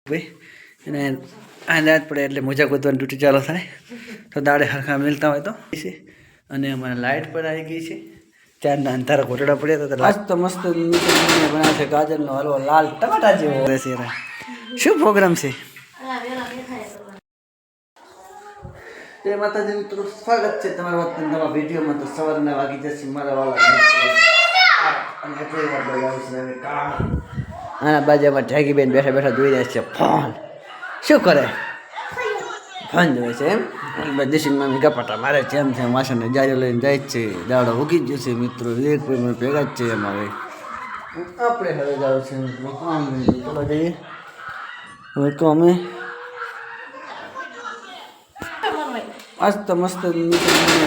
ભાઈ અને આંદાજ પડે એટલે મોજા ગોતવાની ડ્યુટી ચાલુ થાય તો દાડે હરખા મિલતા હોય તો છે. અને અમારે લાઇટ પણ આવી ગઈ છે. ચારના અંધારા ઘોટડા પડ્યા હતા મસ્ત મસ્ત બનાવે છે. ગાજરનો હલવો લાલ ટમાટા જેવો રહેશે. શું પ્રોગ્રામ છે? જય માતાજી મિત્રો, સ્વાગત છે તમારા વતન નવા વિડીયોમાં. તો સવારના વાગી જશે મારા વાળા અને એટલી વાર બગાડશે હવે કામ. આના બાજુમાં જાગી બેન બેઠા બેઠા જોઈ રહ્યા છે ફોન. શું કરે? ફોન જોવે છે એમ. દેશી મમ્મી ગપાટા મારે છે એમ છે. માસાને જારી લઈને જાય જ છે. દાડો ઉગી જ જશે મિત્રો. એક ભેગા જ છે અમારે. આપણે હવે જાવ છે મિત્રો કામ ચલો જઈએ. હવે તો અમે મસ્ત મસ્ત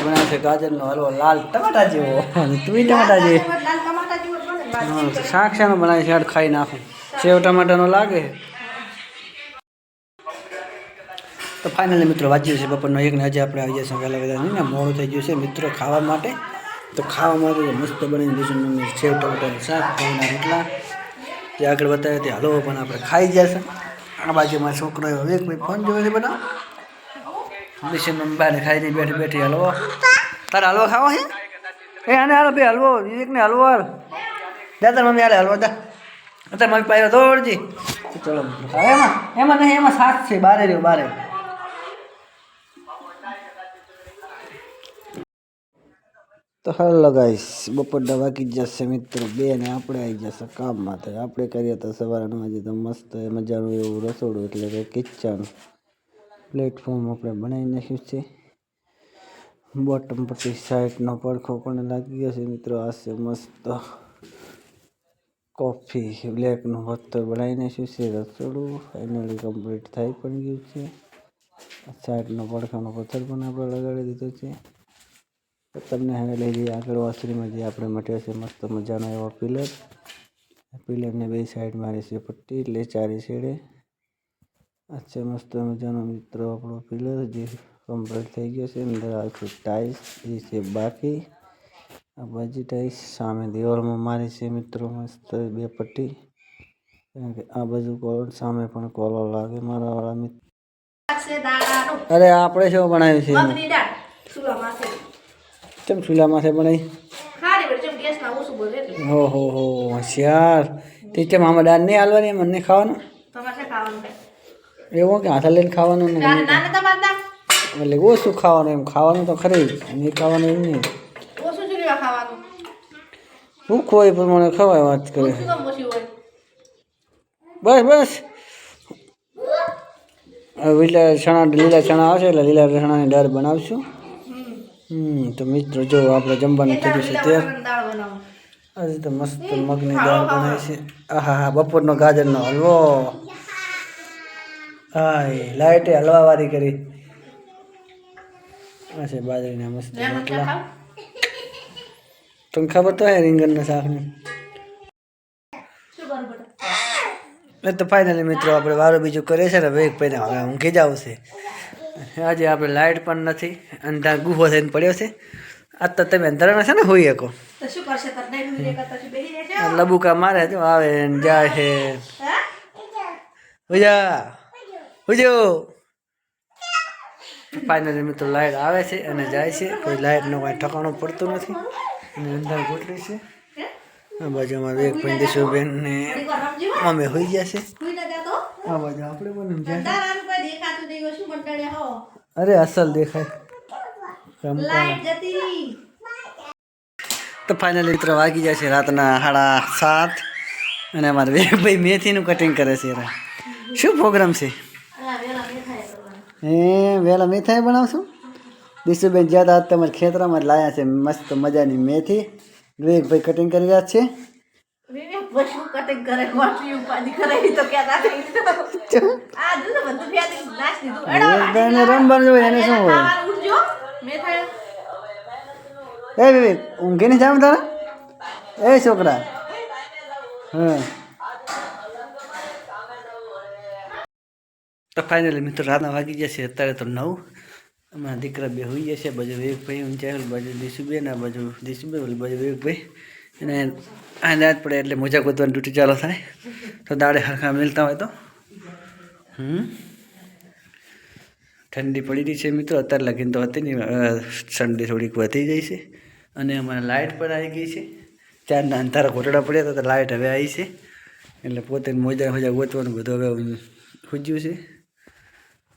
બનાવે છે. ગાજરનો હલવો લાલ ટમાટા જેવો. તું ટમાટા જેવો શાક શાનો બનાવે છે? ખાઈ નાખું. સેવ ટમાટાનો લાગે. તો ફાઇનલી મિત્રો વાંચ્યું છે બપોરનો 1 ને હજી આપણે આવી જશે વહેલા વહેલા નહીં ને મોડું થઈ ગયું છે મિત્રો ખાવા માટે. તો ખાવા માટે મસ્ત બનાવી દઈશું મમ્મી સેવ ટમાટાનું શાક, ઘઉંના રોટલા જે આગળ બતાવે તે હલવો પણ આપણે ખાઈ જશે. આ બાજુમાં છોકરો એક ભાઈ ફોન જોવે છે બધા. દેશી મમ્મી બાને ખાઈને બેઠી બેઠી હલવો. તારે હલવો ખાવો છે? એ આને હાલો ભાઈ હલવો એકને હલવો હાલ જા તાર મમ્મી હાલે હલવો જા. અત્યારે મમ્મી પાસે દોડજી. ચલો મિત્રો એમાં એમાં નહીં એમાં શાક છે બારે રહ્યો બારે. તો હાલો ગાઈસ બપોરના વાગી જશે મિત્રો 2 ને આપણે આવી જશે કામમાં. થાય આપણે કરીએ તો સવારે 9 વાગે તો મસ્ત મજાનું એવું રસોડું એટલે કે કિચન પ્લેટફોર્મ આપણે બનાવી નાખ્યું છે. બોટમ પટ્ટી સાઈડનો પડખો પણ લાગી ગયો છે મિત્રો. આ છે મસ્ત કોફી બ્લેકનું વસ્ત્ર બનાવી નાખ્યું છે. રસોડું ફાઇનલી કમ્પ્લીટ થઈ પણ ગયું છે. સાઈડનો પડખાનો પથ્થર પણ આપણે લગાડી દીધો છે. તમને હવે લઈ જઈએ આગળ વાસરીમાં જે આપણે મટ્યો છે મસ્ત મજાનો એવો પિલર. પિલરને 2 સાઈડ મારી છે પટ્ટી એટલે 4 છેડે. આ છે મસ્ત મજાનો મિત્રો આપણો પિલર જે કમ્પ્લીટ થઈ ગયો છે. અંદર આવશે ટાઈલ્સ એ છે બાકી. આ બાજુ ટાઈલ્સ સામે દિવાલમાં મારી છે મિત્રો મસ્ત 2 પટ્ટી. કારણ કે આ બાજુ કોલર સામે પણ કોલર લાગે મારા વાળા મિત્રો. અરે આપણે શું બનાવ્યું છે? કેમ ચૂલા માથે બનાવી? હો હોશિયાર. તે કેમ આમાં દાળ નહીં હાલવાની? એમ નહીં ખાવાનું એવું કે હાથા લઈને ખાવાનું ને એટલે ઓછું ખાવાનું એમ. ખાવાનું તો ખરી નહીં ખાવાનું એમ નહીં. ભૂખ હોય પ્રમાણે ખવાય. વાત કરે બસ બસ. લીલા ચણા આવશે એટલે લીલા ચણાની દાળ બનાવશું. તો મિત્રો જો આપણે જમવાનું થઈ ગયું છે ત્યાં આજે તો મસ્ત મગની દાળ બનાવી છે. આહા બપોરનો ગાજરનો હલવો. હા લાઈટે હલવાવાળી કરી. આ છે બાજરીના મસ્ત રોટલા. તમને ખબર તો હે રીંગણના શાકની. એ તો ફાઇનલી મિત્રો આપણે વારો બીજું કરે છે ને વેગ પહેલા હવે ઊંઘી જ આવશે. આજે આપણે લાઇટ પણ નથી. અંધાર ગુફો થઈને પડ્યો છે. આજ તો તમે અંધારાના છે ને હોઈ શકો. લબુકા મારે જો આવે ને જાય છે. હુજો ફાઇનલી મિત્રો લાઇટ આવે છે અને જાય છે. કોઈ લાઇટનું કાંઈ ઠકાણું પડતું નથી અને અંધાર ગોઠવી છે. આ બાજુમાં એક પંદેશો બેન ને મમ્મી હોઈ જશે. આ બાજુ આપણે પણ અરે અસલ દેખાય. તો ફાઇનલી મિત્રો વાગી જાય છે રાતના 7:30 અને અમારે ભાઈ મેથીનું કટિંગ કરે છે. શું પ્રોગ્રામ છે? વહેલા મેથાઈ બનાવશું. દિશુબેન જ્યાં આજ તમારે ખેતરામાં જ લાયા છે મસ્ત મજાની મેથી. વિવેકભાઈ કટિંગ કરી રહ્યા છે. રમવાનું હોય એને શું હોય? એ વિવેક ઊંઘી નહીં જાવ તારા? એ છોકરા હા. તો ફાઇનલી મિત્રો રાતના વાગી જશે અત્યારે તો 9. અમારા દીકરા 2 હોઈ જશે. બાજુ વિવેકભાઈ ઊંચાઈ બાજુ દિશુબેન. આ બાજુ દિશુબેન ઓલી બાજુ વિવેકભાઈ. અને આંદાજ પડે એટલે મોજા ગોતવાની ડ્યુટી ચાલુ થાય તો દાડે હરખા મિલતા હોય તો ઠંડી પડી રહી છે મિત્રો. અત્યારે લગીને તો હતી નહીં, ઠંડી થોડીક વધી ગઈ છે. અને અમારે લાઇટ પણ આવી ગઈ છે. ચારના અંધારા ઘોટડા પડ્યા હતા તો લાઇટ હવે આવી છે. એટલે પોતે મોજા ગોતવાનું બધું હવે ખૂજ્યું છે.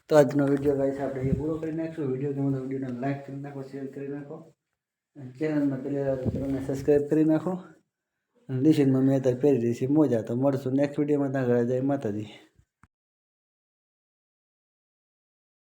તો આજનો વિડીયો ગાઈસ આપણે એ પૂરો કરી નાખશું. વિડીયો ગમે તો વિડીયોને લાઈક કરી નાખો, શેર કરી નાખો. ચેનલમાં ચેનલને સબસ્ક્રાઈબ કરી નાખો. ડિશિનમાં મેં અત્યારે પહેરી રહી છે મોજા. તો મળશું નેક્સ્ટ વિડીયોમાં. ત્યાં ઘરે જય માતાજી.